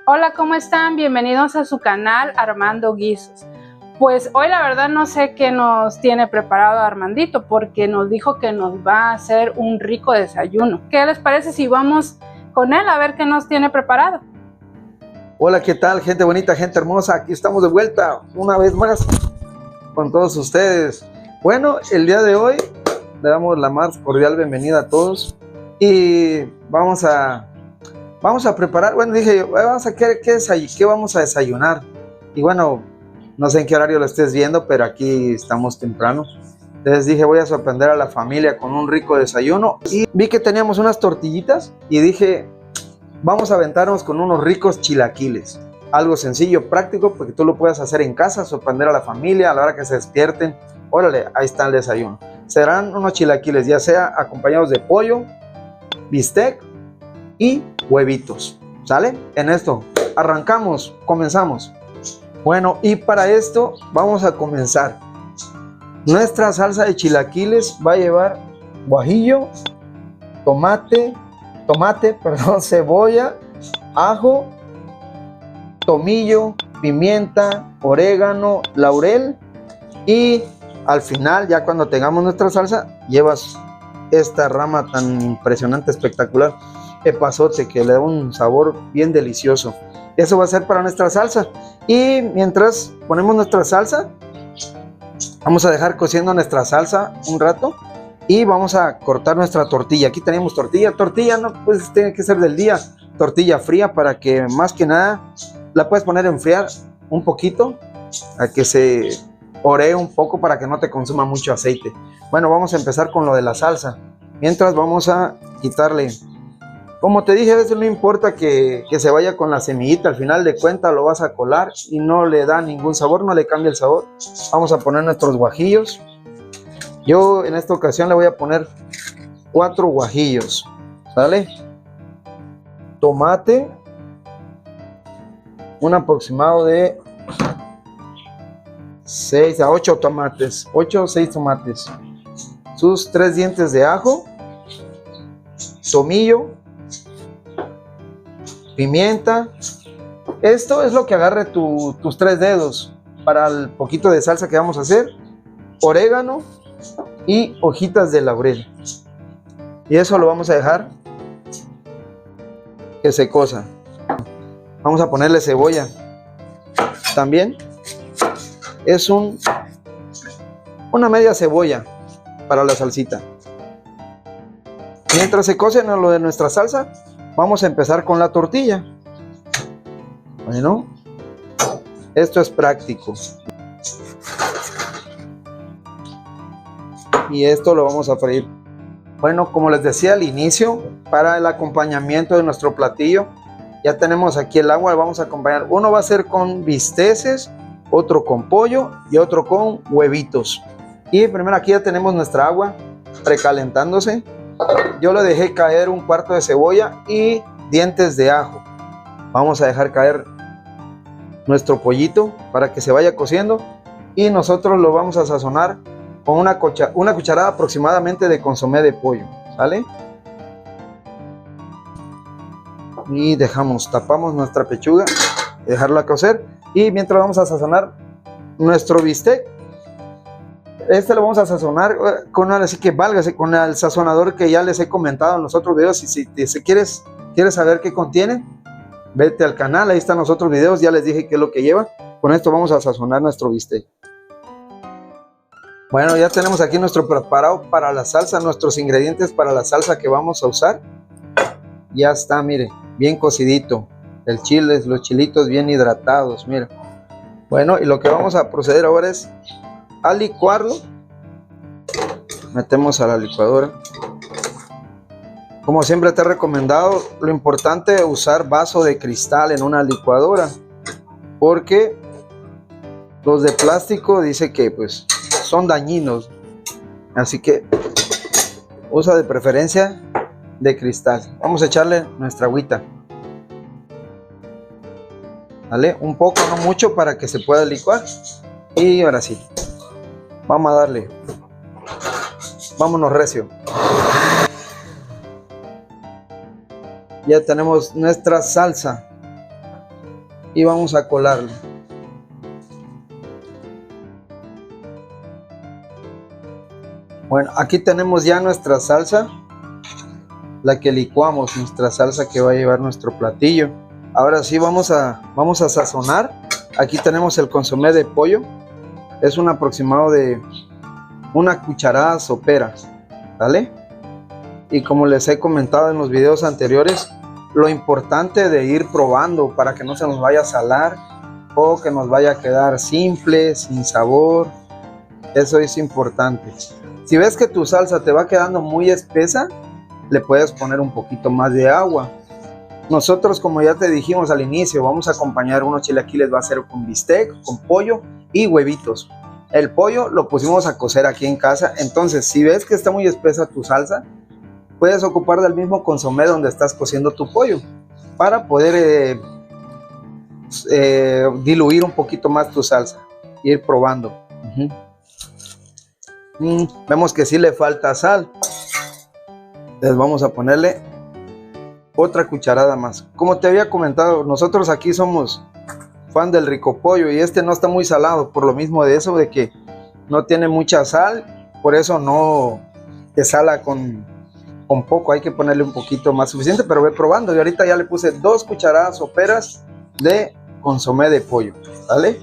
Hola, ¿cómo están? Bienvenidos a su canal Armando Guisos. Pues hoy la verdad no sé qué nos tiene preparado Armandito, porque nos dijo que nos va a hacer un rico desayuno. ¿Qué les parece si vamos con él a ver qué nos tiene preparado? Hola, ¿qué tal, gente bonita, gente hermosa? Aquí estamos de vuelta una vez más con todos ustedes. Bueno, el día de hoy le damos la más cordial bienvenida a todos y vamos a preparar. Bueno, dije, vamos a ¿qué vamos a desayunar? Y bueno, no sé en qué horario lo estés viendo, pero aquí estamos temprano. Entonces dije, voy a sorprender a la familia con un rico desayuno. Y vi que teníamos unas tortillitas y dije, vamos a aventarnos con unos ricos chilaquiles. Algo sencillo, práctico, porque tú lo puedes hacer en casa, sorprender a la familia a la hora que se despierten. Órale, ahí está el desayuno. Serán unos chilaquiles, ya sea acompañados de pollo, bistec y huevitos. ¿Sale? En esto, arrancamos, comenzamos. Bueno, y para esto vamos a comenzar. Nuestra salsa de chilaquiles va a llevar guajillo, tomate, cebolla, ajo, tomillo, pimienta, orégano, laurel y al final, ya cuando tengamos nuestra salsa, llevas esta rama tan impresionante, espectacular, epazote, que le da un sabor bien delicioso. Eso va a ser para nuestra salsa. Y mientras ponemos nuestra salsa, vamos a dejar cociendo nuestra salsa un rato. Y vamos a cortar nuestra tortilla. Aquí tenemos tortilla no, pues tiene que ser del día. Tortilla fría, para que más que nada la puedes poner a enfriar un poquito, a que se oree un poco, para que no te consuma mucho aceite. Bueno, vamos a empezar con lo de la salsa. Mientras vamos a quitarle, como te dije, a veces no importa que se vaya con la semillita, al final de cuentas lo vas a colar y no le da ningún sabor, no le cambia el sabor. Vamos a poner nuestros guajillos. Yo en esta ocasión le voy a poner 4 guajillos, ¿sale? Tomate, un aproximado de 6 a 8 tomates, 8 o 6 tomates. Sus 3 dientes de ajo, tomillo, pimienta. Esto es lo que agarre tus 3 dedos para el poquito de salsa que vamos a hacer. Orégano y hojitas de laurel, y eso lo vamos a dejar que se cosa. Vamos a ponerle cebolla también, es una media cebolla para la salsita. Mientras se cose lo de nuestra salsa, vamos a empezar con la tortilla. Bueno, esto es práctico. Y esto lo vamos a freír. Bueno, como les decía al inicio, para el acompañamiento de nuestro platillo, ya tenemos aquí el agua. Vamos a acompañar, uno va a ser con bisteces, otro con pollo y otro con huevitos. Y primero aquí ya tenemos nuestra agua precalentándose. Yo le dejé caer un cuarto de cebolla y dientes de ajo. Vamos a dejar caer nuestro pollito para que se vaya cociendo, y nosotros lo vamos a sazonar con una cucharada aproximadamente de consomé de pollo, ¿sale? Y tapamos nuestra pechuga, dejarla cocer, y mientras vamos a sazonar nuestro bistec. Este lo vamos a sazonar con, así que válgase, con el sazonador que ya les he comentado en los otros videos. Y si quieres saber qué contiene, vete al canal, ahí están los otros videos, ya les dije qué es lo que lleva. Con esto vamos a sazonar nuestro bistec. Bueno, ya tenemos aquí nuestro preparado para la salsa, nuestros ingredientes para la salsa que vamos a usar. Ya está, mire, bien cocidito. El chile, los chilitos bien hidratados, mira. Bueno, y lo que vamos a proceder ahora es a licuarlo. Metemos a la licuadora. Como siempre te he recomendado, lo importante es usar vaso de cristal en una licuadora, porque los de plástico dice que pues son dañinos, así que usa de preferencia de cristal. Vamos a echarle nuestra agüita, ¿vale? Un poco, no mucho, para que se pueda licuar. Y ahora sí, vamos a darle, vámonos recio. Ya tenemos nuestra salsa. y vamos a colarlo. Bueno, aquí tenemos ya nuestra salsa, la que licuamos, nuestra salsa que va a llevar nuestro platillo. Ahora sí vamos a sazonar. Aquí tenemos el consomé de pollo, es un aproximado de una cucharada sopera, ¿vale? Y como les he comentado en los videos anteriores, lo importante de ir probando para que no se nos vaya a salar o que nos vaya a quedar simple, sin sabor. Eso es importante. Si ves que tu salsa te va quedando muy espesa, le puedes poner un poquito más de agua. Nosotros, como ya te dijimos al inicio, vamos a acompañar unos chilaquiles, va a ser con bistec, con pollo y huevitos. El pollo lo pusimos a cocer aquí en casa, entonces si ves que está muy espesa tu salsa, puedes ocupar del mismo consomé donde estás cociendo tu pollo para poder diluir un poquito más tu salsa, ir probando. Vemos que sí le falta sal, entonces vamos a ponerle otra cucharada más. Como te había comentado, nosotros aquí somos fan del rico pollo y este no está muy salado, por lo mismo de eso, de que no tiene mucha sal, por eso no te sala con poco, hay que ponerle un poquito más suficiente, pero ve probando. Y ahorita ya le puse 2 cucharadas soperas de consomé de pollo, ¿vale?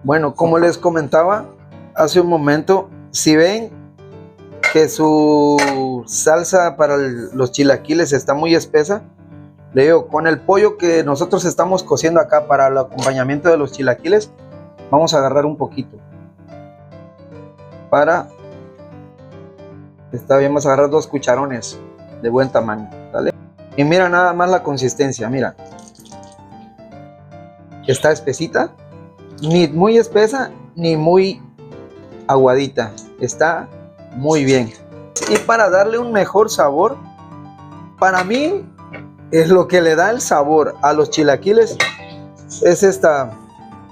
Bueno, como les comentaba hace un momento, si ven que su salsa para los chilaquiles está muy espesa, le digo, con el pollo que nosotros estamos cociendo acá para el acompañamiento de los chilaquiles, vamos a agarrar un poquito está bien, vas a agarrar 2 cucharones de buen tamaño, ¿vale? Y mira nada más la consistencia, mira, está espesita, ni muy espesa ni muy aguadita, está muy bien. Y para darle un mejor sabor, para mí es lo que le da el sabor a los chilaquiles, es esta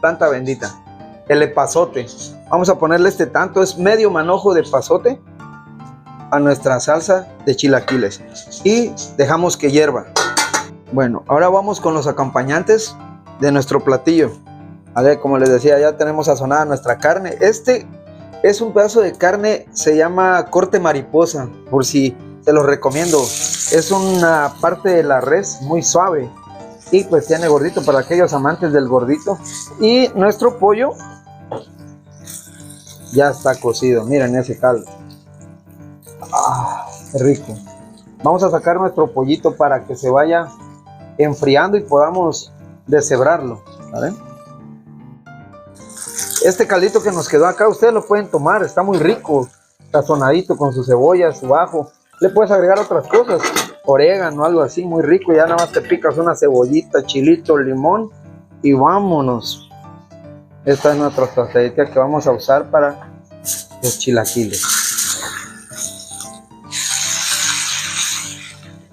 planta bendita, el epazote. Vamos a ponerle este tanto, es medio manojo de epazote a nuestra salsa de chilaquiles y dejamos que hierva. Bueno, ahora vamos con los acompañantes de nuestro platillo. A ver, como les decía, ya tenemos sazonada nuestra carne. Este es un pedazo de carne, se llama corte mariposa, por si se los recomiendo. Es una parte de la res muy suave y pues tiene gordito para aquellos amantes del gordito. Y nuestro pollo ya está cocido, miren ese caldo. Qué rico. Vamos a sacar nuestro pollito para que se vaya enfriando y podamos deshebrarlo, ¿vale? Este caldito que nos quedó acá, ustedes lo pueden tomar, está muy rico, sazonadito con su cebolla, su ajo. Le puedes agregar otras cosas, orégano, algo así, muy rico. Ya nada más te picas una cebollita, chilito, limón y vámonos. Esta es nuestra tostadita que vamos a usar para los chilaquiles.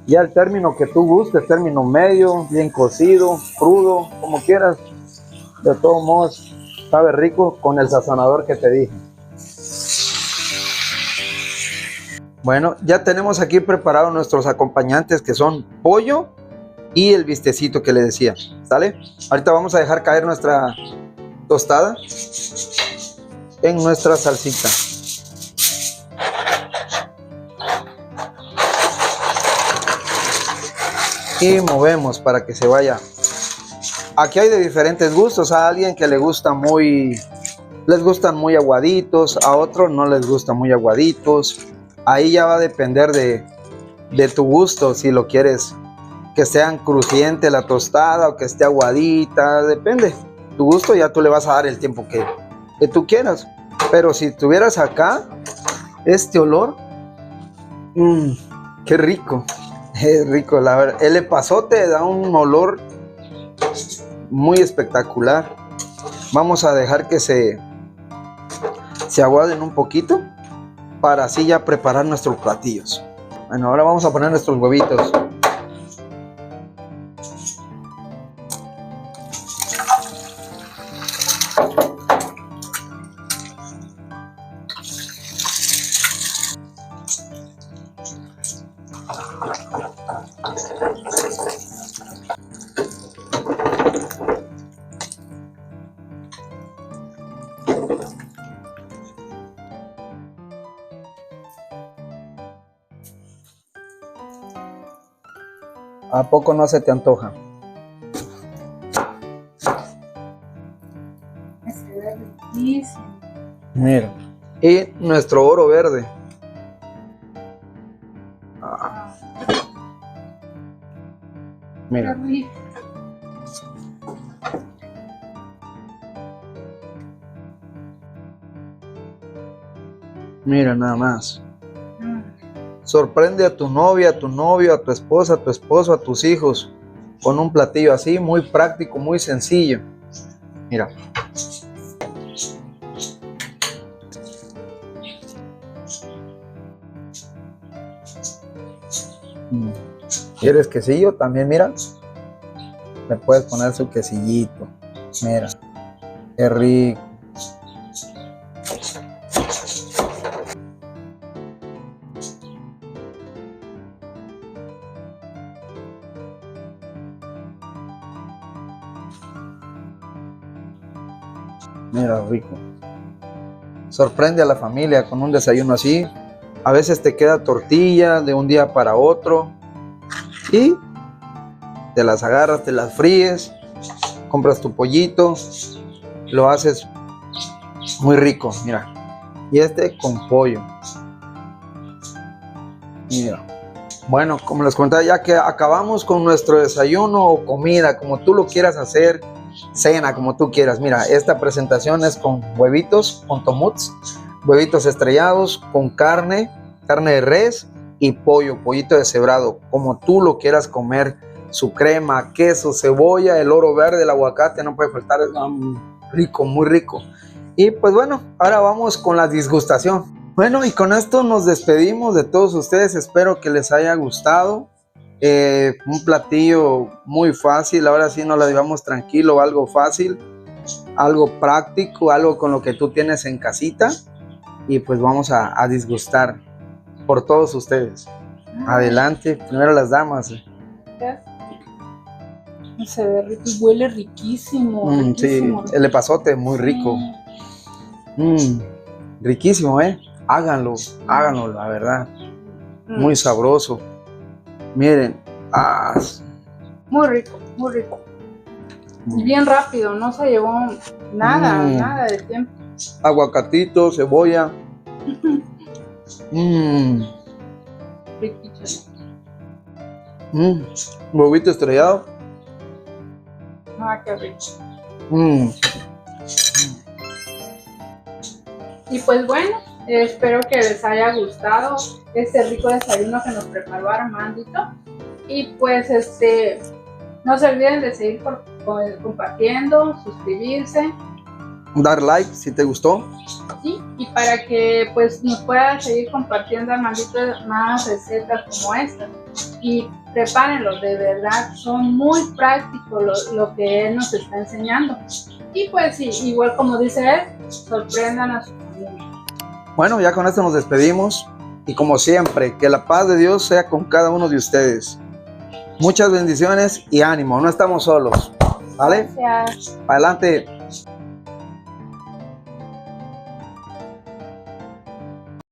Ya el término que tú gustes, término medio, bien cocido, crudo, como quieras. De todos modos, sabe rico con el sazonador que te dije. Bueno, ya tenemos aquí preparados nuestros acompañantes, que son pollo y el bistecito que le decía, ¿sale? Ahorita vamos a dejar caer nuestra tostada en nuestra salsita. Y movemos para que se vaya. Aquí hay de diferentes gustos. A alguien que les gustan muy aguaditos, a otros no les gustan muy aguaditos. Ahí ya va a depender de tu gusto, si lo quieres que sean crujiente la tostada o que esté aguadita, depende. Tu gusto, ya tú le vas a dar el tiempo que tú quieras. Pero si tuvieras acá este olor, qué rico. Es rico, la verdad. El epazote da un olor muy espectacular. Vamos a dejar que se aguaden un poquito para así ya preparar nuestros platillos. Bueno, ahora vamos a poner nuestros huevitos. ¿A poco no se te antoja? Se ve riquísimo. Mira. Y nuestro oro verde. Mira. Qué rico. Mira nada más. Sorprende a tu novia, a tu novio, a tu esposa, a tu esposo, a tus hijos con un platillo así, muy práctico, muy sencillo. Mira. ¿Quieres quesillo? También, mira. Le puedes poner su quesillito. Mira. Qué rico. Mira, rico. Sorprende a la familia con un desayuno así. A veces te queda tortilla de un día para otro y te las agarras, te las fríes, compras tu pollito, lo haces muy rico, mira. Y este con pollo. Mira. Bueno, como les comentaba, ya que acabamos con nuestro desayuno o comida, como tú lo quieras hacer, cena, como tú quieras. Mira, esta presentación es con huevitos, con tomuts, huevitos estrellados, con carne de res y pollito deshebrado, como tú lo quieras comer. Su crema, queso, cebolla, el oro verde, el aguacate, no puede faltar, es rico, muy rico. Y pues bueno, ahora vamos con la disgustación. Bueno, y con esto nos despedimos de todos ustedes. Espero que les haya gustado. Un platillo muy fácil. Ahora sí nos la llevamos tranquilo, algo fácil, algo práctico, algo con lo que tú tienes en casita. Y pues vamos a disgustar por todos ustedes. Adelante, primero las damas. Se ve rico y huele riquísimo. Riquísimo. Sí, el epazote muy rico. Riquísimo, háganlo, la verdad. Muy sabroso. Miren. Muy rico, muy rico. Y bien rápido, no se llevó nada de tiempo. Aguacatito, cebolla. Riquísimo. Huevito estrellado. Qué rico. Y pues bueno, espero que les haya gustado este rico desayuno que nos preparó Armandito. Y pues no se olviden de seguir compartiendo, suscribirse. Dar like si te gustó. Sí, y para que pues nos pueda seguir compartiendo Armandito más recetas como esta. Y prepárenlo, de verdad, son muy prácticos lo que él nos está enseñando. Y pues sí, igual como dice él, sorprendan a su familia. Bueno, ya con esto nos despedimos. Y como siempre, que la paz de Dios sea con cada uno de ustedes. Muchas bendiciones y ánimo, no estamos solos. ¿Vale? Gracias. Adelante.